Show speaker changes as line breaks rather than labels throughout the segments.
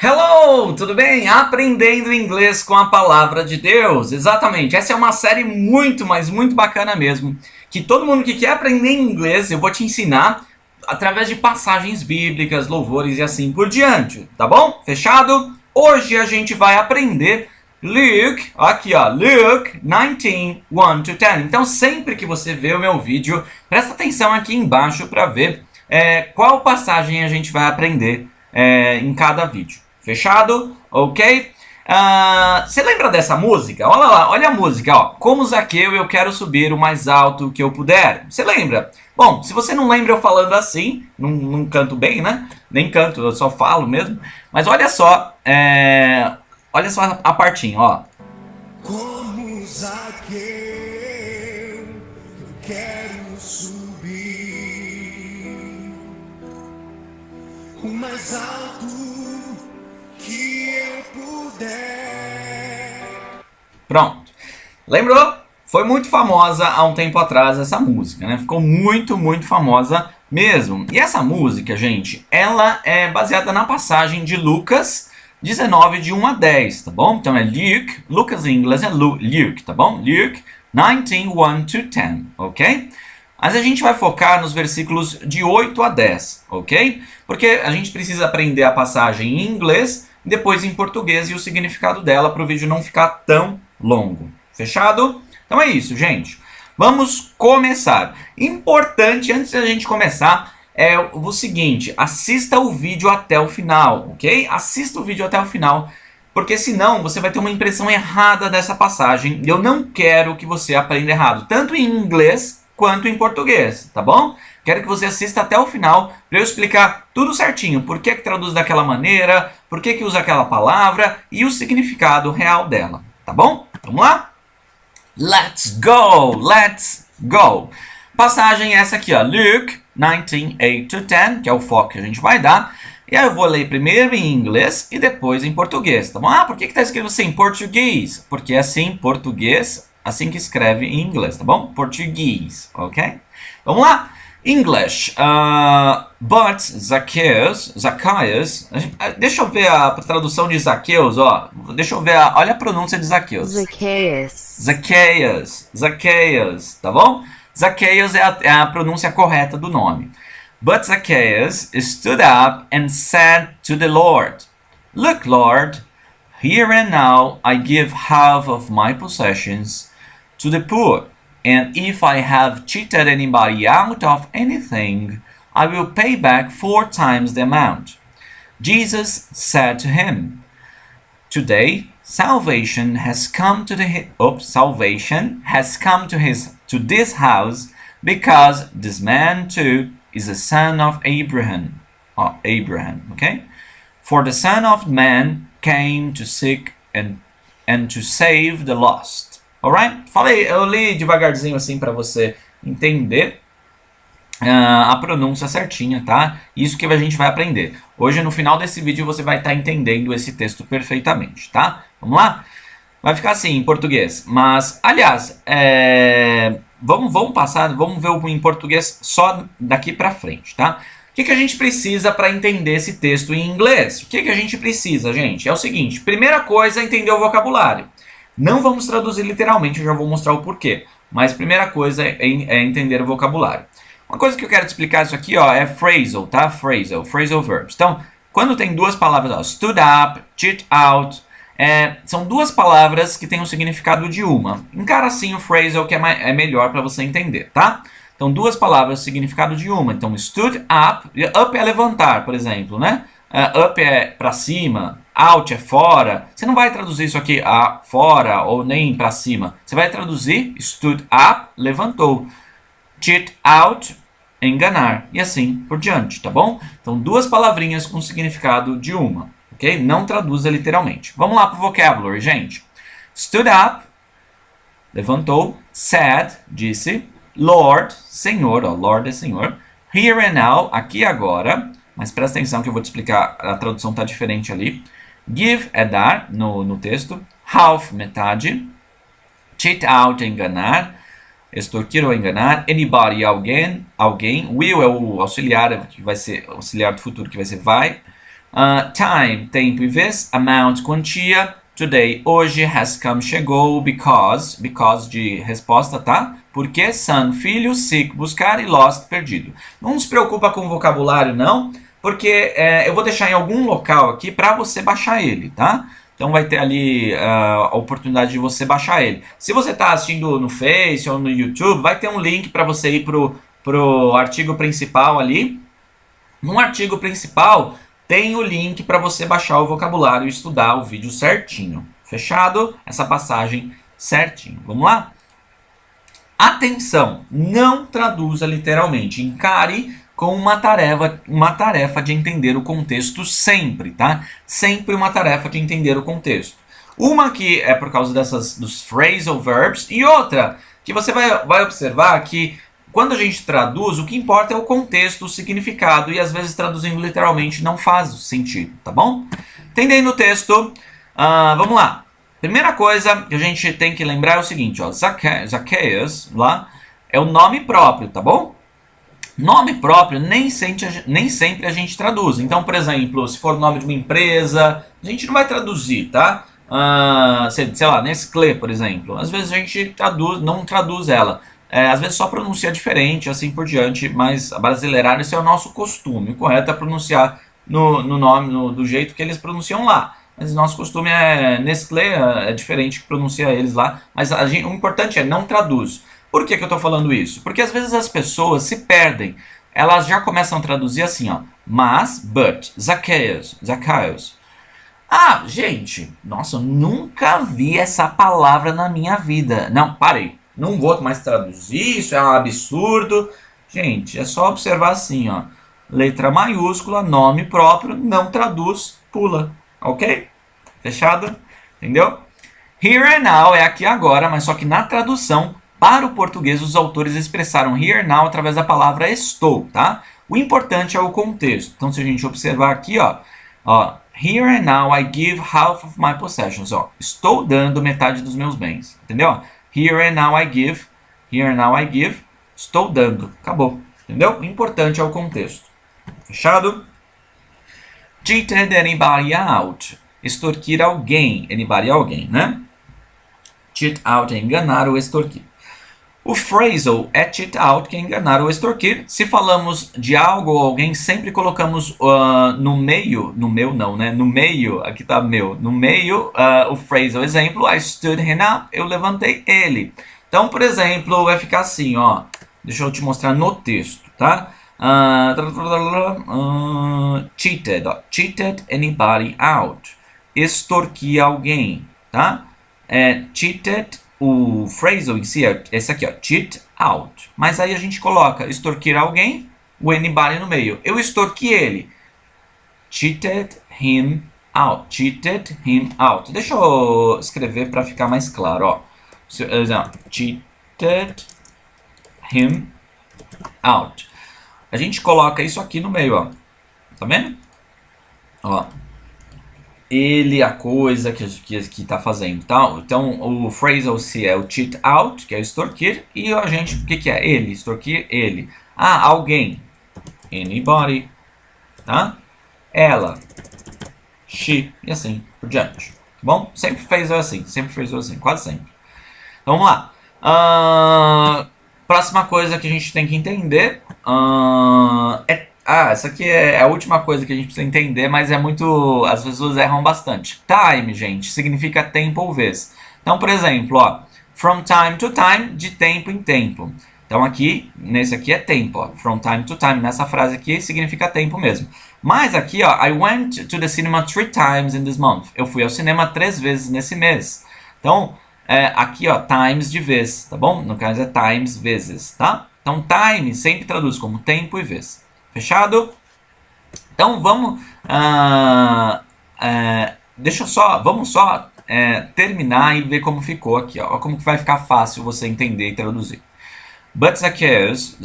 Hello, tudo bem? Aprendendo inglês com a palavra de Deus. Exatamente, essa é uma série muito, mas muito bacana mesmo. Que todo mundo que quer aprender inglês, eu vou te ensinar através de passagens bíblicas, louvores e assim por diante, tá bom? Fechado? Hoje a gente vai aprender Luke, aqui ó, Luke 19, 1 to 10. Então sempre que você vê o meu vídeo, presta atenção aqui embaixo para ver qual passagem a gente vai aprender em cada vídeo. Fechado? Ok? Você lembra dessa música? Olha lá, olha a música, ó. Como Zaqueu, eu quero subir o mais alto que eu puder. Você lembra? Bom, se você não lembra eu falando assim, não canto bem, né? Nem canto, eu só falo mesmo. Mas olha só a partinha, ó.
Como Zaqueu, eu quero subir o mais alto que eu puder.
Pronto. Lembrou? Foi muito famosa há um tempo atrás essa música, né? Ficou muito, muito famosa mesmo. E essa música, gente, ela é baseada na passagem de Lucas 19, de 1 a 10, tá bom? Então é Luke, Lucas em inglês é Luke, tá bom? Luke 19, 1 to 10, ok? Mas a gente vai focar nos versículos de 8 a 10, ok? Porque a gente precisa aprender a passagem em inglês, depois em português e o significado dela para o vídeo não ficar tão longo. Fechado? Então é isso, gente. Vamos começar. Importante, antes da gente começar, é o seguinte: assista o vídeo até o final, ok? Assista o vídeo até o final, porque senão você vai ter uma impressão errada dessa passagem. E eu não quero que você aprenda errado, tanto em inglês quanto em português, tá bom? Quero que você assista até o final para eu explicar tudo certinho. Por que traduz daquela maneira, por que usa aquela palavra e o significado real dela, tá bom? Vamos lá? Let's go! Let's go! Passagem essa aqui, ó. Luke 19, 8 to 10, que é o foco que a gente vai dar. E aí eu vou ler primeiro em inglês e depois em português, tá bom? Por que está escrito assim em português? Porque é assim, português, assim que escreve em inglês, tá bom? Português, ok? Vamos lá? English. But Zacchaeus, deixa eu ver a tradução de Zacchaeus, ó. Deixa eu ver, olha a pronúncia de Zacchaeus. Zacchaeus, tá bom? Zacchaeus é a pronúncia correta do nome. But Zacchaeus stood up and said to the Lord, "Look, Lord, here and now I give half of my possessions to the poor. And if I have cheated anybody out of anything, I will pay back 4 times the amount." Jesus said to him, "Today salvation has come to this house, because this man too is a son of Abraham. Okay? For the Son of Man came to seek and to save the lost." Alright? Eu li devagarzinho assim para você entender a pronúncia certinha, tá? Isso que a gente vai aprender. Hoje, no final desse vídeo, você vai estar entendendo esse texto perfeitamente, tá? Vamos lá? Vai ficar assim em português. Mas, aliás, vamos ver em português só daqui para frente, tá? O que a gente precisa para entender esse texto em inglês? O que a gente precisa, gente? É o seguinte: primeira coisa é entender o vocabulário. Não vamos traduzir literalmente, eu já vou mostrar o porquê. Mas primeira coisa é entender o vocabulário. Uma coisa que eu quero te explicar isso aqui, ó, é phrasal, tá? Phrasal verbs. Então, quando tem duas palavras, ó, stood up, cheat out, são duas palavras que têm um significado de uma. Encara assim o phrasal, que é melhor para você entender, tá? Então, duas palavras, significado de uma. Então, stood up, up é levantar, por exemplo, né? Up é para cima, out é fora. Você não vai traduzir isso aqui fora ou nem para cima. Você vai traduzir stood up, levantou. Cheat out, enganar. E assim por diante, tá bom? Então, duas palavrinhas com significado de uma. Ok? Não traduza literalmente. Vamos lá para o vocabulary, gente. Stood up, levantou. Said, disse. Lord, Senhor, ó, Lord é Senhor. Here and now, aqui e agora. Mas presta atenção que eu vou te explicar, a tradução está diferente ali. Give é dar, no texto. Half, metade. Cheat out é enganar. Extorquir ou enganar. Anybody, alguém. Will é o auxiliar, que vai ser auxiliar do futuro, que vai ser vai. Time, tempo e vez. Amount, quantia. Today, hoje. Has come, chegou. Because de resposta, tá? Porque son, filho. Seek, buscar. E lost, perdido. Não se preocupa com o vocabulário, não. Porque eu vou deixar em algum local aqui para você baixar ele, tá? Então vai ter ali a oportunidade de você baixar ele. Se você está assistindo no Face ou no YouTube, vai ter um link para você ir pro artigo principal ali. No artigo principal tem o link para você baixar o vocabulário e estudar o vídeo certinho. Fechado? Essa passagem certinho. Vamos lá? Atenção, não traduza literalmente. Encare com uma tarefa de entender o contexto sempre, tá? Sempre uma tarefa de entender o contexto. Uma que é por causa dos phrasal verbs e outra que você vai observar que quando a gente traduz, o que importa é o contexto, o significado e às vezes traduzindo literalmente não faz sentido, tá bom? Entendendo o texto, vamos lá. Primeira coisa que a gente tem que lembrar é o seguinte, ó, Zacchaeus lá é o nome próprio, tá bom? Nome próprio nem sempre a gente traduz. Então, por exemplo, se for o nome de uma empresa, a gente não vai traduzir, tá? Sei lá, Nestlé, por exemplo. Às vezes a gente não traduz ela. Às vezes só pronuncia diferente, assim por diante, mas brasileirar, esse é o nosso costume. O correto é pronunciar no nome, do jeito que eles pronunciam lá. Mas o nosso costume é Nestlé, é diferente que pronuncia eles lá. Mas o importante é não traduz. Por que eu estou falando isso? Porque às vezes as pessoas se perdem. Elas já começam a traduzir assim, ó. Mas, but, Zacchaeus. Ah, gente, nossa, eu nunca vi essa palavra na minha vida. Não, parei. Não vou mais traduzir, isso é um absurdo. Gente, é só observar assim, ó. Letra maiúscula, nome próprio, não traduz, pula. Ok? Fechado? Entendeu? Here and now é aqui agora, mas só que na tradução para o português, os autores expressaram here now através da palavra estou, tá? O importante é o contexto. Então, se a gente observar aqui, ó, here and now I give half of my possessions, ó, estou dando metade dos meus bens, entendeu? Here and now I give, estou dando, acabou, entendeu? O importante é o contexto. Fechado? Cheated anybody out, extorquir alguém, anybody alguém, né? Cheat out é enganar ou extorquir. O phrasal é cheat out, que é enganar ou extorquir. Se falamos de algo ou alguém, sempre colocamos no meio, no meio, aqui tá meu, no meio, o phrasal. Exemplo, I stood him up, eu levantei ele. Então, por exemplo, vai ficar assim, ó. Deixa eu te mostrar no texto, tá? Cheated, ó. Cheated anybody out. Extorquir alguém, tá? Cheated, o phrasal em si é esse aqui, ó, cheat out. Mas aí a gente coloca extorquir alguém, o anybody no meio. Eu extorqui ele. Cheated him out. Cheated him out. Deixa eu escrever para ficar mais claro, ó. Cheated him out. A gente coloca isso aqui no meio, ó. Tá vendo? Ó. Ele, a coisa que tá fazendo, tá? Então, o phrasal se é o cheat out, que é extorquir, e a gente, o que é? Ele, extorquir, ele. Ah, alguém. Anybody, tá? Ela, she, e assim por diante, tá bom? Sempre fez assim, quase sempre. Então, vamos lá. Próxima coisa que a gente tem que entender essa aqui é a última coisa que a gente precisa entender, mas as pessoas erram bastante. Time, gente, significa tempo ou vez. Então, por exemplo, ó, from time to time, de tempo em tempo. Então, nesse aqui é tempo, ó, from time to time. Nessa frase aqui significa tempo mesmo. Mas aqui, ó, I went to the cinema 3 times in this month. Eu fui ao cinema 3 vezes nesse mês. Então, aqui, ó, times de vez, tá bom? No caso é times, vezes, tá? Então, time sempre traduz como tempo e vez. Fechado? Então vamos vamos só terminar e ver como ficou aqui, ó. Como que vai ficar fácil você entender e traduzir. But Zacchaeus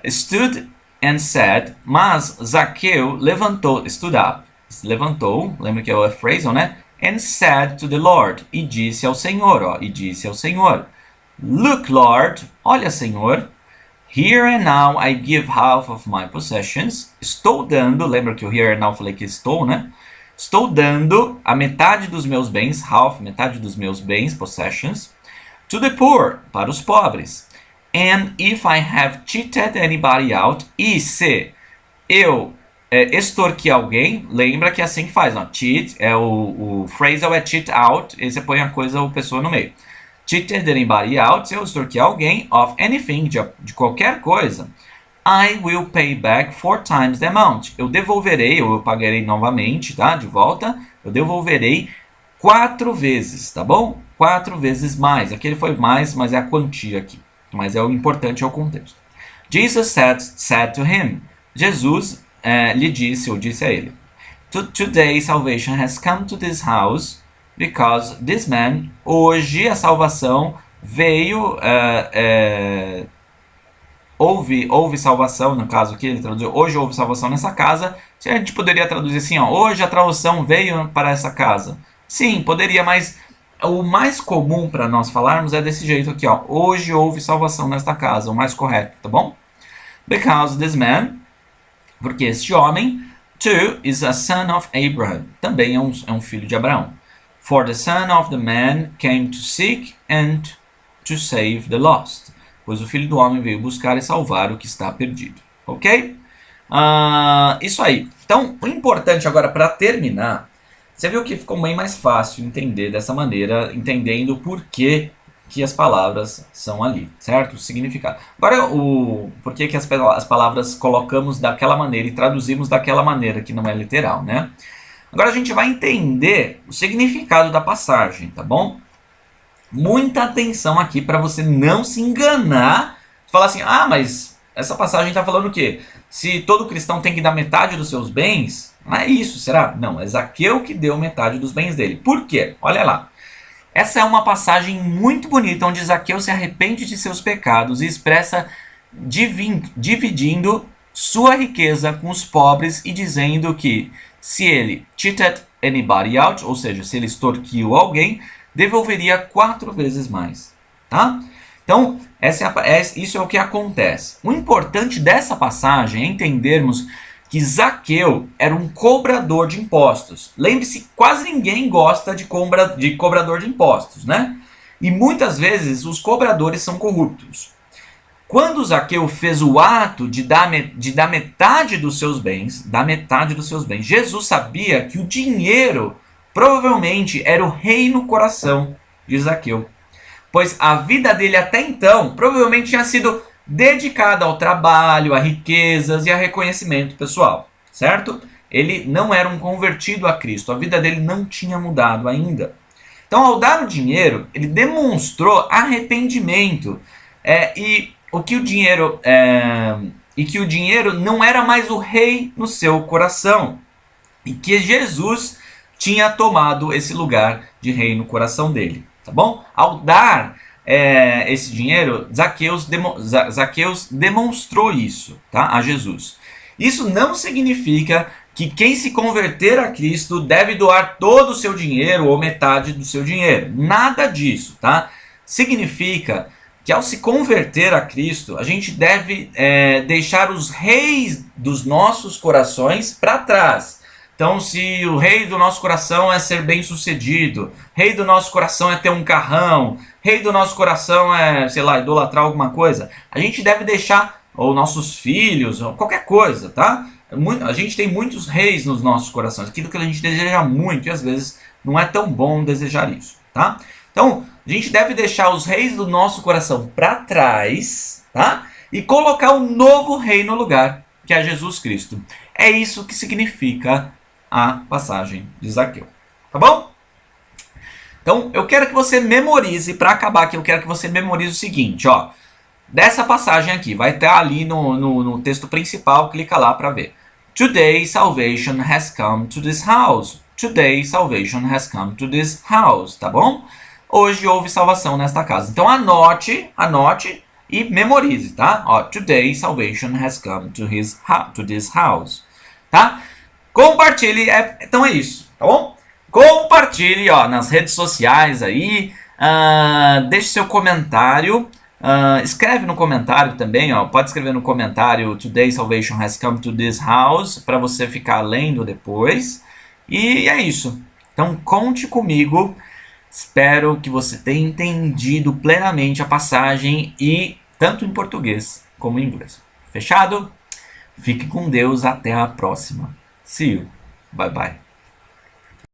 stood and said, mas Zaqueu levantou, stood up, levantou, lembra que é o phrasal, né? And said to the Lord, e disse ao Senhor, ó, Look, Lord, olha, Senhor, Here and now I give half of my possessions. Estou dando, lembra que o here and now eu falei que estou, né? Estou dando a metade dos meus bens, half, metade dos meus bens, possessions, to the poor, para os pobres. And if I have cheated anybody out, e se eu extorquir alguém, lembra que é assim que faz, ó. Cheat, o phrasal é cheat out, e você põe a coisa ou pessoa no meio. Cheated anybody out, se eu extorquir alguém, of anything, de qualquer coisa, I will pay back 4 times the amount. Eu devolverei, ou eu pagarei novamente, tá? De volta, eu devolverei 4 vezes, tá bom? 4 vezes mais. Aqui ele foi mais, mas é a quantia aqui. Mas é o importante, é o contexto. Jesus said to him. Jesus lhe disse, ou disse a ele. Today salvation has come to this house, because this man, hoje a salvação veio, houve salvação, no caso aqui ele traduziu, hoje houve salvação nessa casa. A gente poderia traduzir assim, ó, hoje a salvação veio para essa casa. Sim, poderia, mas o mais comum para nós falarmos é desse jeito aqui, ó, hoje houve salvação nesta casa, o mais correto, tá bom? Because this man, porque este homem, too, is a son of Abraham, também é um filho de Abraão. For the Son of the Man came to seek and to save the lost. Pois o Filho do Homem veio buscar e salvar o que está perdido. Ok? Isso aí. Então, o importante agora para terminar, você viu que ficou bem mais fácil entender dessa maneira, entendendo o porquê que as palavras são ali, certo? O significado. Agora, por que as palavras colocamos daquela maneira e traduzimos daquela maneira, que não é literal, né? Agora a gente vai entender o significado da passagem, tá bom? Muita atenção aqui para você não se enganar. Falar assim, mas essa passagem está falando o quê? Se todo cristão tem que dar metade dos seus bens? Não é isso, será? Não, é Zaqueu que deu metade dos bens dele. Por quê? Olha lá. Essa é uma passagem muito bonita, onde Zaqueu se arrepende de seus pecados e expressa dividindo sua riqueza com os pobres e dizendo que se ele cheated anybody out, ou seja, se ele extorquiu alguém, devolveria 4 vezes mais, tá? Então, isso é o que acontece. O importante dessa passagem é entendermos que Zaqueu era um cobrador de impostos. Lembre-se, quase ninguém gosta de cobrador de impostos, né? E muitas vezes os cobradores são corruptos. Quando Zaqueu fez o ato de dar metade dos seus bens, Jesus sabia que o dinheiro provavelmente era o rei no coração de Zaqueu. Pois a vida dele até então provavelmente tinha sido dedicada ao trabalho, a riquezas e a reconhecimento pessoal, certo? Ele não era um convertido a Cristo, a vida dele não tinha mudado ainda. Então, ao dar o dinheiro, ele demonstrou arrependimento e que o dinheiro não era mais o rei no seu coração e que Jesus tinha tomado esse lugar de rei no coração dele, tá bom? Ao dar esse dinheiro, Zaqueus demonstrou isso, tá, a Jesus. Isso não significa que quem se converter a Cristo deve doar todo o seu dinheiro ou metade do seu dinheiro. Nada disso, tá? Significa que ao se converter a Cristo, a gente deve deixar os reis dos nossos corações para trás. Então, se o rei do nosso coração é ser bem sucedido, rei do nosso coração é ter um carrão, rei do nosso coração é, sei lá, idolatrar alguma coisa, a gente deve deixar, ou nossos filhos, ou qualquer coisa, tá? A gente tem muitos reis nos nossos corações, aquilo que a gente deseja muito, e às vezes não é tão bom desejar isso, tá? Então, a gente deve deixar os reis do nosso coração para trás, tá? E colocar um novo rei no lugar, que é Jesus Cristo. É isso que significa a passagem de Zaqueu, tá bom? Então, eu quero que você memorize, para acabar aqui, eu quero que você memorize o seguinte, ó. Dessa passagem aqui, vai estar ali no texto principal, clica lá para ver. Today salvation has come to this house. Today salvation has come to this house, tá bom? Hoje houve salvação nesta casa. Então anote e memorize, tá? Ó, today salvation has come to this house, tá? Compartilhe, então é isso, tá bom? Compartilhe, ó, nas redes sociais aí, deixe seu comentário Escreve no comentário também, ó, pode escrever no comentário Today Salvation has come to this house, para você ficar lendo depois. E é isso. Então conte comigo. Espero que você tenha entendido plenamente a passagem, e tanto em português como em inglês. Fechado? Fique com Deus, até a próxima. See you. Bye bye.